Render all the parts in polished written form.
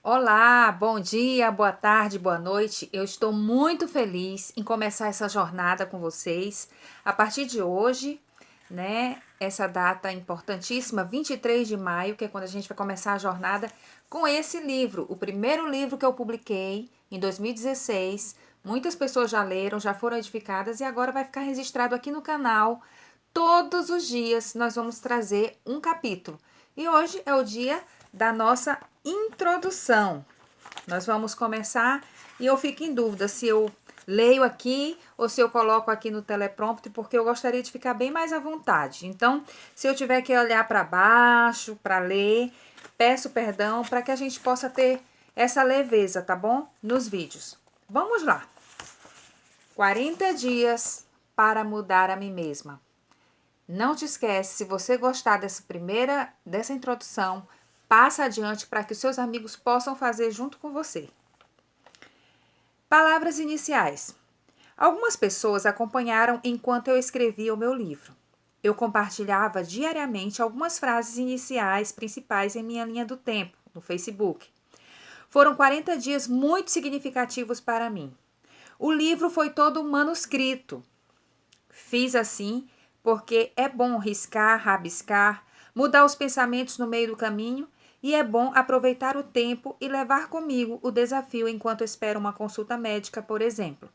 Olá, bom dia, boa tarde, boa noite. Eu estou muito feliz em começar essa jornada com vocês. A partir de hoje, essa data importantíssima, 23 de maio, que é quando a gente vai começar a jornada com esse livro, o primeiro livro que eu publiquei em 2016. Muitas pessoas já leram, já foram edificadas e agora vai ficar registrado aqui no canal. Todos os dias nós vamos trazer um capítulo. E hoje é o dia da nossa introdução. Nós vamos começar e eu fico em dúvida se eu leio aqui ou se eu coloco aqui no teleprompter, porque eu gostaria de ficar bem mais à vontade. Então, se eu tiver que olhar para baixo para ler, peço perdão para que a gente possa ter essa leveza, tá bom? Nos vídeos. Vamos lá. 40 dias para mudar a mim mesma. Não te esquece, se você gostar dessa introdução, passa adiante para que os seus amigos possam fazer junto com você. Palavras iniciais. Algumas pessoas acompanharam enquanto eu escrevia o meu livro. Eu compartilhava diariamente algumas frases iniciais principais em minha linha do tempo, no Facebook. Foram 40 dias muito significativos para mim. O livro foi todo manuscrito. Fiz assim porque é bom riscar, rabiscar, mudar os pensamentos no meio do caminho e é bom aproveitar o tempo e levar comigo o desafio enquanto espero uma consulta médica, por exemplo.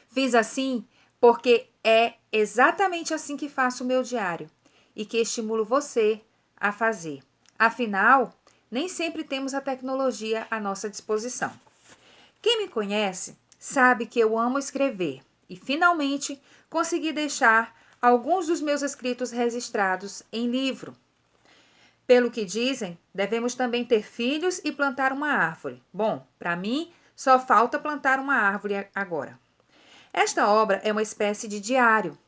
Fiz assim porque é exatamente assim que faço o meu diário e que estimulo você a fazer. Afinal, nem sempre temos a tecnologia à nossa disposição. Quem me conhece sabe que eu amo escrever e, finalmente, consegui deixar alguns dos meus escritos registrados em livro. Pelo que dizem, devemos também ter filhos e plantar uma árvore. Bom, para mim, só falta plantar uma árvore agora. Esta obra é uma espécie de diário.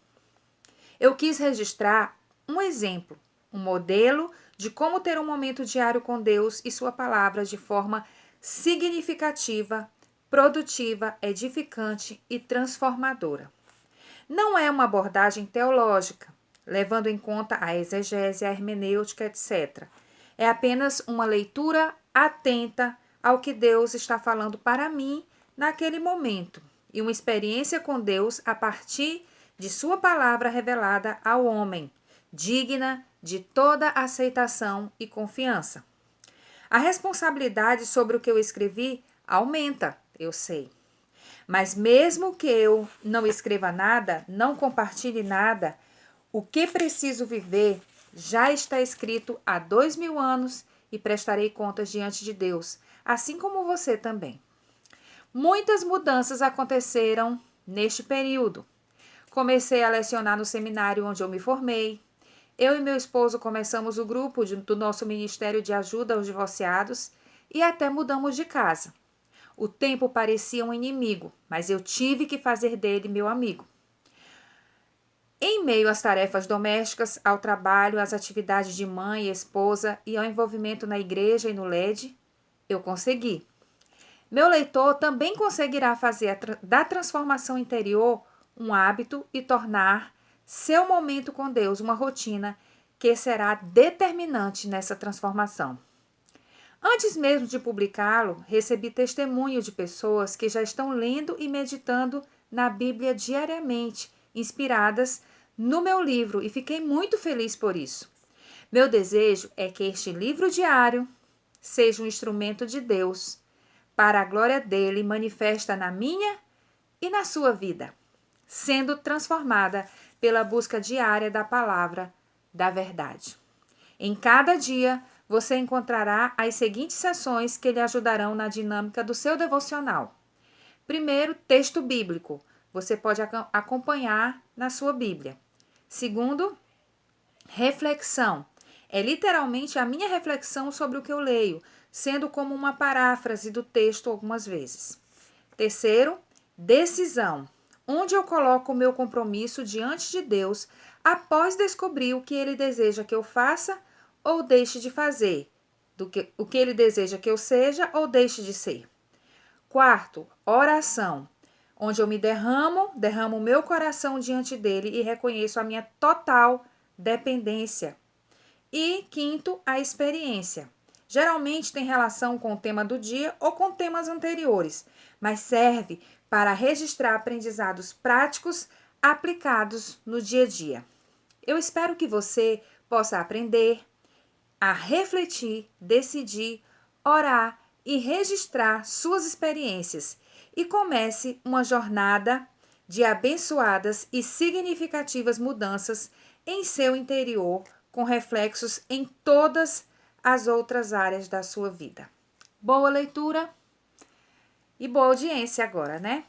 Eu quis registrar um exemplo, um modelo de como ter um momento diário com Deus e sua palavra de forma significativa, produtiva, edificante e transformadora. Não é uma abordagem teológica, levando em conta a exegese, a hermenêutica, etc. É apenas uma leitura atenta ao que Deus está falando para mim naquele momento e uma experiência com Deus a partir de sua palavra revelada ao homem, digna de toda aceitação e confiança. A responsabilidade sobre o que eu escrevi aumenta, eu sei. Mas mesmo que eu não escreva nada, não compartilhe nada, o que preciso viver já está escrito há 2000 anos e prestarei contas diante de Deus, assim como você também. Muitas mudanças aconteceram neste período. Comecei a lecionar no seminário onde eu me formei. Eu e meu esposo começamos o grupo do nosso Ministério de Ajuda aos Divorciados e até mudamos de casa. O tempo parecia um inimigo, mas eu tive que fazer dele meu amigo. Em meio às tarefas domésticas, ao trabalho, às atividades de mãe e esposa e ao envolvimento na igreja e no LED, eu consegui. Meu leitor também conseguirá fazer da transformação interior um hábito e tornar seu momento com Deus uma rotina que será determinante nessa transformação. Antes mesmo de publicá-lo, recebi testemunho de pessoas que já estão lendo e meditando na Bíblia diariamente, inspiradas no meu livro, e fiquei muito feliz por isso. Meu desejo é que este livro diário seja um instrumento de Deus para a glória dele manifesta na minha e na sua vida, sendo transformada pela busca diária da palavra da verdade. Em cada dia, você encontrará as seguintes sessões que lhe ajudarão na dinâmica do seu devocional. Primeiro, texto bíblico. Você pode acompanhar na sua Bíblia. Segundo, reflexão. É literalmente a minha reflexão sobre o que eu leio, sendo como uma paráfrase do texto algumas vezes. Terceiro, decisão, onde eu coloco o meu compromisso diante de Deus após descobrir o que Ele deseja que eu faça ou deixe de fazer, o que Ele deseja que eu seja ou deixe de ser. Quarto, oração, onde eu me derramo o meu coração diante dele e reconheço a minha total dependência. E quinto, a experiência. Geralmente tem relação com o tema do dia ou com temas anteriores, mas serve para registrar aprendizados práticos aplicados no dia a dia. Eu espero que você possa aprender a refletir, decidir, orar e registrar suas experiências e comece uma jornada de abençoadas e significativas mudanças em seu interior, com reflexos em todas as outras áreas da sua vida. Boa leitura e boa audiência agora, né?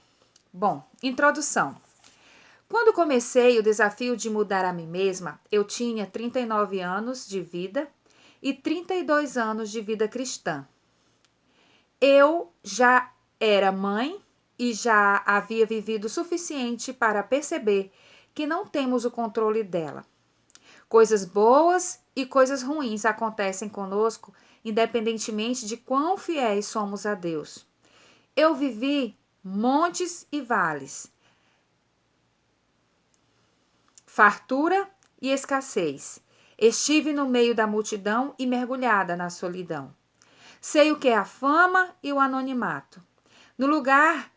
Bom, introdução. Quando comecei o desafio de mudar a mim mesma, eu tinha 39 anos de vida e 32 anos de vida cristã. Eu já era mãe e já havia vivido o suficiente para perceber que não temos o controle dela. Coisas boas e coisas ruins acontecem conosco, independentemente de quão fiéis somos a Deus. Eu vivi montes e vales, fartura e escassez. Estive no meio da multidão e mergulhada na solidão. Sei o que é a fama e o anonimato. No lugar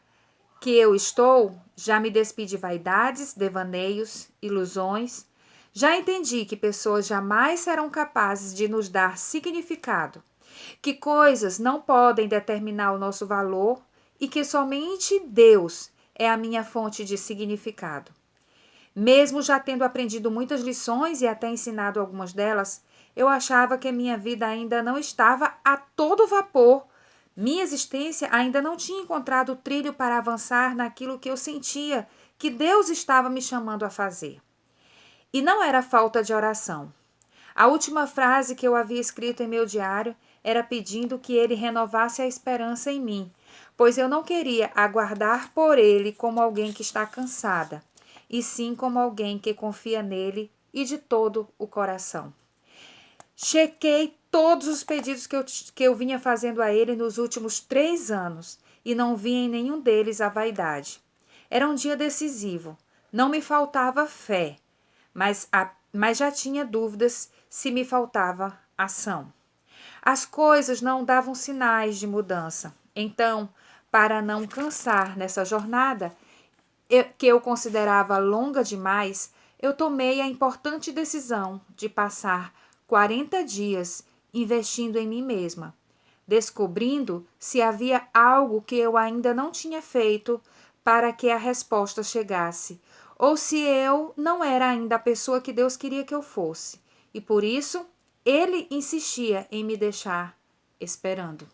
que eu estou, já me despi de vaidades, devaneios, ilusões. Já entendi que pessoas jamais serão capazes de nos dar significado, que coisas não podem determinar o nosso valor e que somente Deus é a minha fonte de significado. Mesmo já tendo aprendido muitas lições e até ensinado algumas delas, eu achava que minha vida ainda não estava a todo vapor. Minha existência ainda não tinha encontrado o trilho para avançar naquilo que eu sentia que Deus estava me chamando a fazer. E não era falta de oração. A última frase que eu havia escrito em meu diário era pedindo que ele renovasse a esperança em mim, pois eu não queria aguardar por ele como alguém que está cansada, e sim como alguém que confia nele e de todo o coração. Chequei todos os pedidos que eu vinha fazendo a ele nos últimos 3 anos e não vi em nenhum deles a vaidade. Era um dia decisivo. Não me faltava fé, mas já tinha dúvidas se me faltava ação. As coisas não davam sinais de mudança. Então, para não cansar nessa jornada, que eu considerava longa demais, eu tomei a importante decisão de passar 40 dias investindo em mim mesma, descobrindo se havia algo que eu ainda não tinha feito para que a resposta chegasse, ou se eu não era ainda a pessoa que Deus queria que eu fosse. E por isso, ele insistia em me deixar esperando.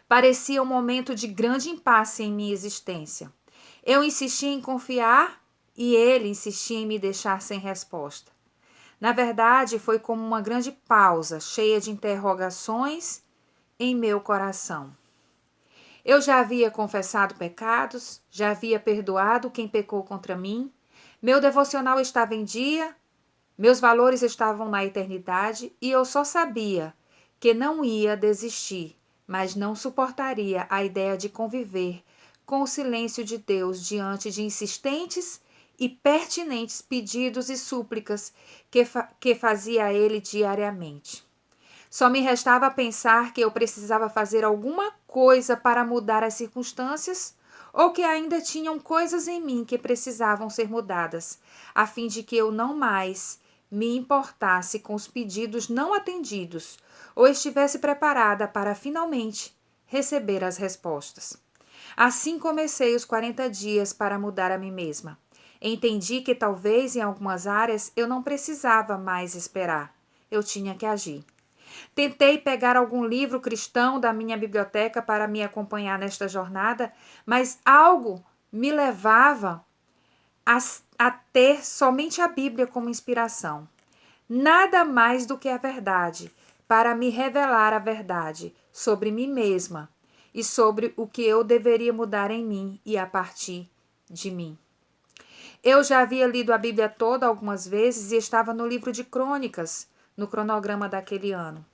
Parecia um momento de grande impasse em minha existência. Eu insistia em confiar e ele insistia em me deixar sem resposta. Na verdade, foi como uma grande pausa, cheia de interrogações em meu coração. Eu já havia confessado pecados, já havia perdoado quem pecou contra mim, meu devocional estava em dia, meus valores estavam na eternidade e eu só sabia que não ia desistir, mas não suportaria a ideia de conviver com o silêncio de Deus diante de insistentes e pertinentes pedidos e súplicas que fazia a ele diariamente. Só me restava pensar que eu precisava fazer alguma coisa para mudar as circunstâncias ou que ainda tinham coisas em mim que precisavam ser mudadas, a fim de que eu não mais me importasse com os pedidos não atendidos ou estivesse preparada para finalmente receber as respostas. Assim comecei os 40 dias para mudar a mim mesma. Entendi que talvez em algumas áreas eu não precisava mais esperar. Eu tinha que agir. Tentei pegar algum livro cristão da minha biblioteca para me acompanhar nesta jornada, mas algo me levava a ter somente a Bíblia como inspiração. Nada mais do que a verdade, para me revelar a verdade sobre mim mesma e sobre o que eu deveria mudar em mim e a partir de mim. Eu já havia lido a Bíblia toda algumas vezes e estava no livro de Crônicas, no cronograma daquele ano.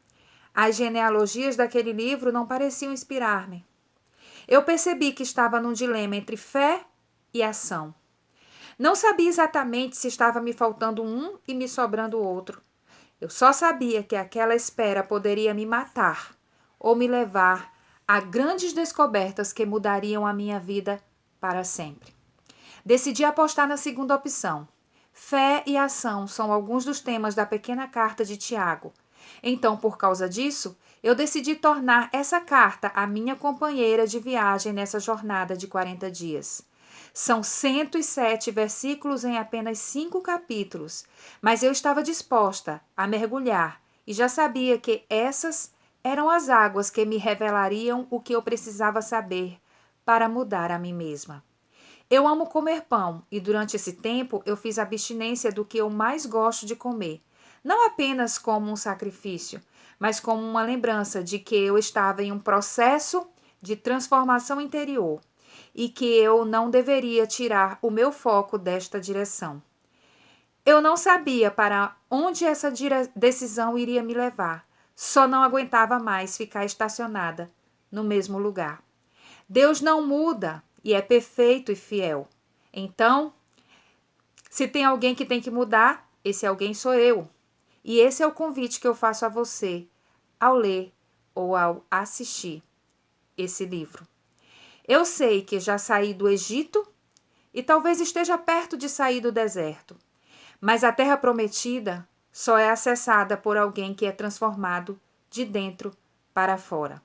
As genealogias daquele livro não pareciam inspirar-me. Eu percebi que estava num dilema entre fé e ação. Não sabia exatamente se estava me faltando um e me sobrando outro. Eu só sabia que aquela espera poderia me matar ou me levar a grandes descobertas que mudariam a minha vida para sempre. Decidi apostar na segunda opção. Fé e ação são alguns dos temas da pequena carta de Tiago. Então, por causa disso, eu decidi tornar essa carta a minha companheira de viagem nessa jornada de 40 dias. São 107 versículos em apenas 5 capítulos, mas eu estava disposta a mergulhar e já sabia que essas eram as águas que me revelariam o que eu precisava saber para mudar a mim mesma. Eu amo comer pão e durante esse tempo eu fiz abstinência do que eu mais gosto de comer, não apenas como um sacrifício, mas como uma lembrança de que eu estava em um processo de transformação interior e que eu não deveria tirar o meu foco desta direção. Eu não sabia para onde essa decisão iria me levar, só não aguentava mais ficar estacionada no mesmo lugar. Deus não muda e é perfeito e fiel. Então, se tem alguém que tem que mudar, esse alguém sou eu. E esse é o convite que eu faço a você ao ler ou ao assistir esse livro. Eu sei que já saí do Egito e talvez esteja perto de sair do deserto, mas a terra prometida só é acessada por alguém que é transformado de dentro para fora.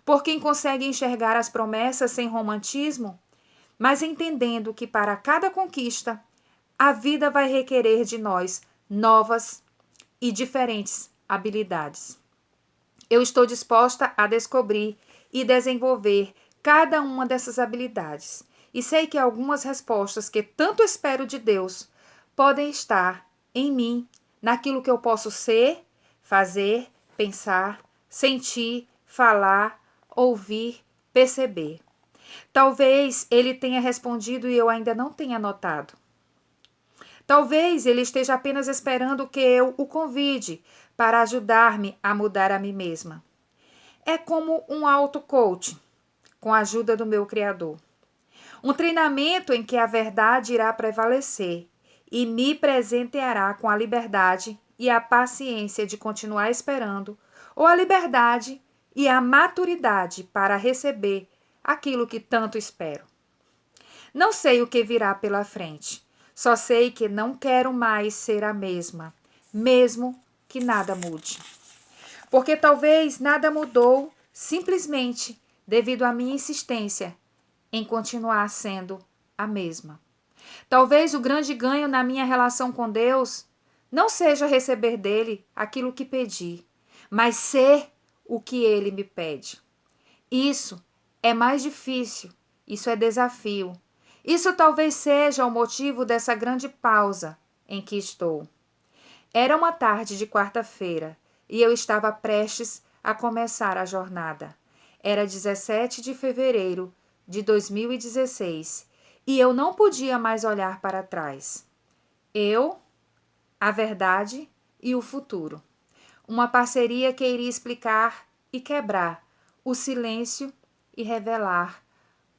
Por quem consegue enxergar as promessas sem romantismo, mas entendendo que para cada conquista, a vida vai requerer de nós novas e diferentes habilidades. Eu estou disposta a descobrir e desenvolver cada uma dessas habilidades. E sei que algumas respostas que tanto espero de Deus podem estar em mim, naquilo que eu posso ser, fazer, pensar, sentir, falar, ouvir, perceber. Talvez ele tenha respondido e eu ainda não tenha notado. Talvez ele esteja apenas esperando que eu o convide para ajudar-me a mudar a mim mesma. É como um auto-coaching, com a ajuda do meu Criador. Um treinamento em que a verdade irá prevalecer e me presenteará com a liberdade e a paciência de continuar esperando, ou a liberdade e a maturidade para receber aquilo que tanto espero. Não sei o que virá pela frente. Só sei que não quero mais ser a mesma, mesmo que nada mude. Porque talvez nada mudou simplesmente devido à minha insistência em continuar sendo a mesma. Talvez o grande ganho na minha relação com Deus não seja receber dele aquilo que pedi, mas ser o que ele me pede. Isso é mais difícil, isso é desafio. Isso talvez seja o motivo dessa grande pausa em que estou. Era uma tarde de quarta-feira e eu estava prestes a começar a jornada. Era 17 de fevereiro de 2016 e eu não podia mais olhar para trás. Eu, a verdade e o futuro. Uma parceria que iria explicar e quebrar o silêncio e revelar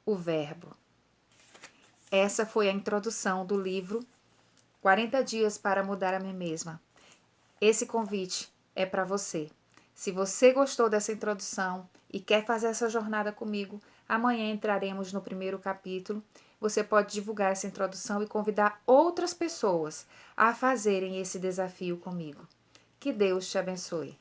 o verbo. Essa foi a introdução do livro 40 Dias para Mudar a Mim Mesma. Esse convite é para você. Se você gostou dessa introdução e quer fazer essa jornada comigo, amanhã entraremos no primeiro capítulo. Você pode divulgar essa introdução e convidar outras pessoas a fazerem esse desafio comigo. Que Deus te abençoe.